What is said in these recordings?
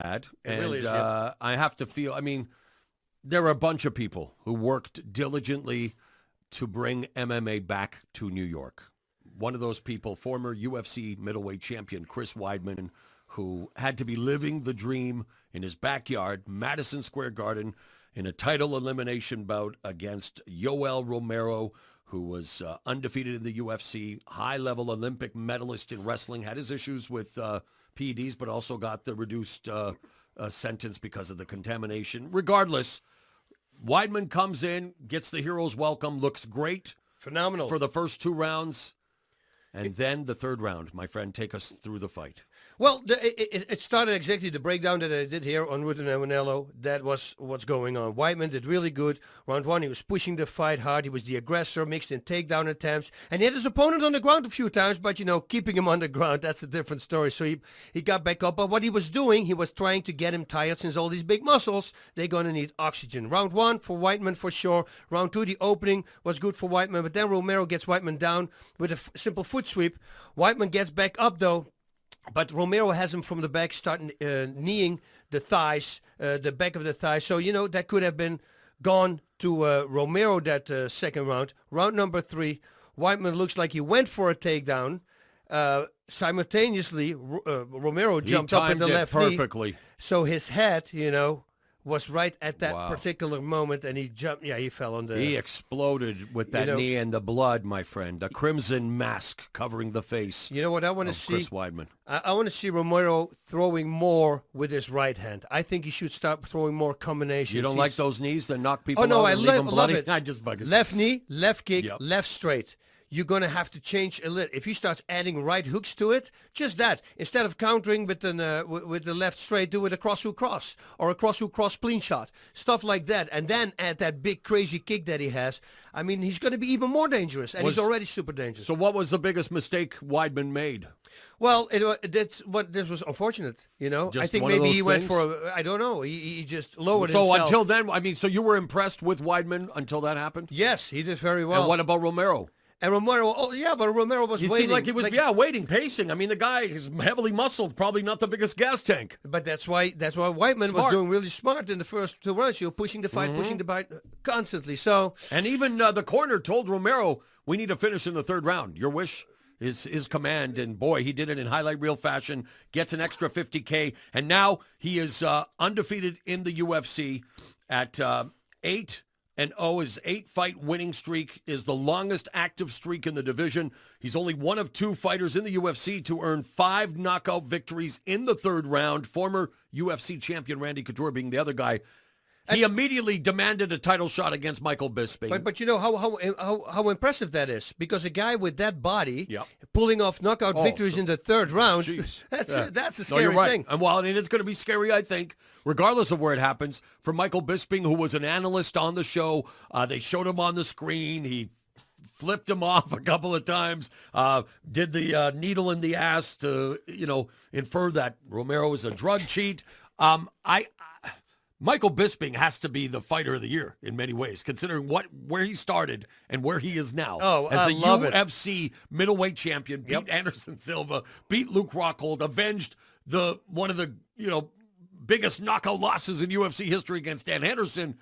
had. It really is, yeah. I have to feel, I mean, there are a bunch of people who worked diligently to bring MMA back to New York. One of those people, former UFC middleweight champion Chris Weidman, who had to be living the dream in his backyard, Madison Square Garden, in a title elimination bout against Yoel Romero, who was undefeated in the UFC, high-level Olympic medalist in wrestling, had his issues with PEDs, but also got the reduced sentence because of the contamination. Regardless, Weidman comes in, gets the hero's welcome, looks great. Phenomenal. For the first 2 rounds. And then the third round, my friend, take us through the fight. Well, it started exactly the breakdown that I did here on Rutten and Manello. That was what's going on. Weidman did really good. Round 1, he was pushing the fight hard. He was the aggressor, mixed in takedown attempts. And he had his opponent on the ground a few times, but, keeping him on the ground, that's a different story. So he got back up. But what he was doing, he was trying to get him tired since all these big muscles, they're going to need oxygen. Round 1 for Weidman for sure. Round 2, the opening was good for Weidman, but then Romero gets Weidman down with a simple foot sweep. Weidman gets back up, though. But Romero has him from the back, starting kneeing the thighs, the back of the thighs. So, that could have been gone to Romero that second round. Round number 3, Weidman looks like he went for a takedown. Simultaneously, Romero jumped up in the left perfectly. knee. So his head, was right at that particular moment, and he jumped. Yeah, he fell on the... He exploded with that knee and the blood, my friend. The crimson mask covering the face. You know what I want to see? Chris Weidman. I want to see Romero throwing more with his right hand. I think he should start throwing more combinations. You don't like those knees that knock people out and I leave them bloody? love it. I just bug it. Left knee, left kick, left straight. You're going to have to change a little. If he starts adding right hooks to it, just that. Instead of countering with the left straight, do it a cross hook cross or a cross hook cross spleen shot. Stuff like that. And then add that big crazy kick that he has. I mean, he's going to be even more dangerous, and he's already super dangerous. So what was the biggest mistake Weidman made? Well, this was unfortunate, Just I think one of maybe those he went things? for I don't know. He just lowered himself. So until then, I mean, so you were impressed with Weidman until that happened? Yes, he did very well. And what about Romero? And Romero, but Romero was waiting. Seemed like he was, waiting, pacing. I mean, the guy is heavily muscled, probably not the biggest gas tank. But that's why Weidman was doing really smart in the first 2 rounds. You were pushing the fight constantly. So, and even the corner told Romero, we need to finish in the third round. Your wish is his command. And boy, he did it in highlight reel fashion, gets an extra $50K. And now he is undefeated in the UFC at 8-0. His 8-fight winning streak is the longest active streak in the division. He's only one of 2 fighters in the UFC to earn 5 knockout victories in the third round. Former UFC champion Randy Couture being the other guy. He immediately demanded a title shot against Michael Bisping. But you know how impressive that is, because a guy with that body pulling off knockout victories in the third round, that's a scary thing. And while it's going to be scary, I think, regardless of where it happens, for Michael Bisping, who was an analyst on the show, they showed him on the screen. He flipped him off a couple of times, did the needle in the ass to, infer that Romero is a drug cheat. Michael Bisping has to be the fighter of the year in many ways, considering where he started and where he is now. Oh, as the UFC middleweight champion, beat Anderson Silva, beat Luke Rockhold, avenged one of the biggest knockout losses in UFC history against Dan Henderson.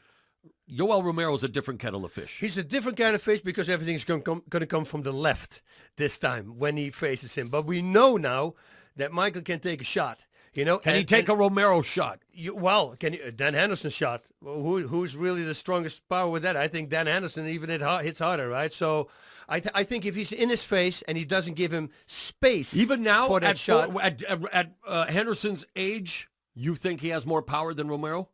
Yoel Romero is a different kettle of fish. He's a different kind of fish because everything's going to come from the left this time when he faces him. But we know now that Michael can take a shot. Can he take a Romero shot? Dan Henderson shot. Who's really the strongest power with that? I think Dan Henderson even hits harder, right? So I think if he's in his face and he doesn't give him space, even now for that shot, at Henderson's age, you think he has more power than Romero?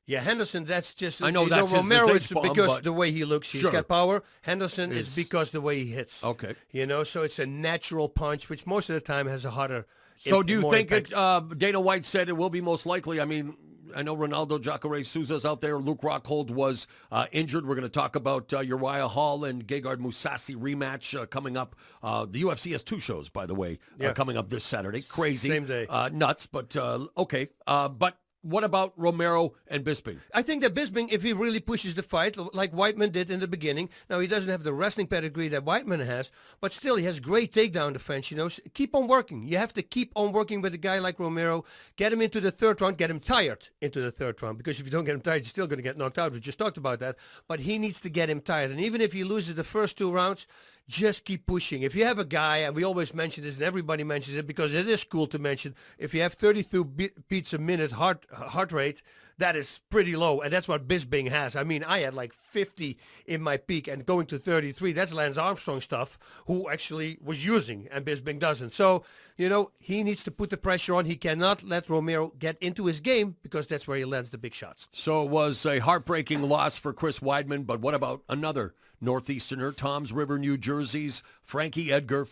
Yeah, Henderson, that's just... I know that's Romero is because the way he looks, he's got power. Henderson is because the way he hits. Okay. So it's a natural punch, which most of the time has a harder... So do you think Dana White said it will be most likely? I mean, I know Ronaldo Jacare Souza's out there. Luke Rockhold was injured. We're going to talk about Uriah Hall and Gegard Mousasi rematch coming up. The UFC has 2 shows, by the way, coming up this Saturday. Crazy. Same day. Nuts, but okay. But What about Romero and Bisping? I think that Bisping, if he really pushes the fight, like Weidman did in the beginning, now he doesn't have the wrestling pedigree that Weidman has, but still he has great takedown defense, Keep on working. You have to keep on working with a guy like Romero. Get him into the third round, get him tired into the third round, because if you don't get him tired, you're still going to get knocked out. We just talked about that. But he needs to get him tired. And even if he loses the first 2 rounds, just keep pushing. If you have a guy, and we always mention this, and everybody mentions it because it is cool to mention, if you have 32 beats a minute heart rate, that is pretty low, and that's what Bisping has. I mean, I had like 50 in my peak, and going to 33, that's Lance Armstrong stuff, who actually was using, and Bisping doesn't. So, he needs to put the pressure on. He cannot let Romero get into his game, because that's where he lands the big shots. So it was a heartbreaking loss for Chris Weidman, but what about another Northeasterner, Toms River, New Jersey's Frankie Edgar,